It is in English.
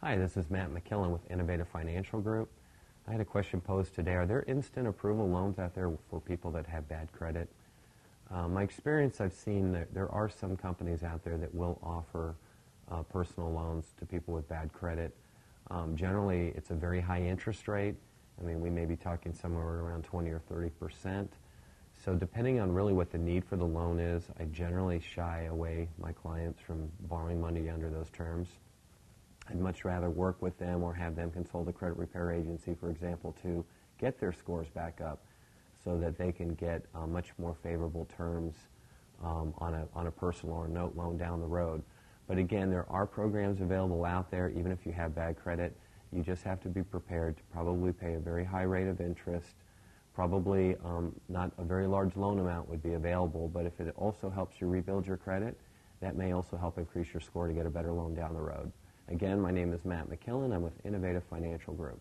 Hi, this is Matt McKillen with Innovative Financial Group. I had a question posed today. Are there instant approval loans out there for people that have bad credit? My experience, I've seen that there are some companies out there that will offer personal loans to people with bad credit. Generally, it's a very high interest rate. I mean, we may be talking somewhere around 20 or 30%. So depending on really what the need for the loan is, I generally shy away my clients from borrowing money under those terms. I'd much rather work with them or have them consult a credit repair agency, for example, to get their scores back up so that they can get much more favorable terms on a personal or note loan down the road. But again, there are programs available out there, even if you have bad credit. You just have to be prepared to probably pay a very high rate of interest. Probably not a very large loan amount would be available, but if it also helps you rebuild your credit, that may also help increase your score to get a better loan down the road. Again, my name is Matt McKillen. I'm with Innovative Financial Group.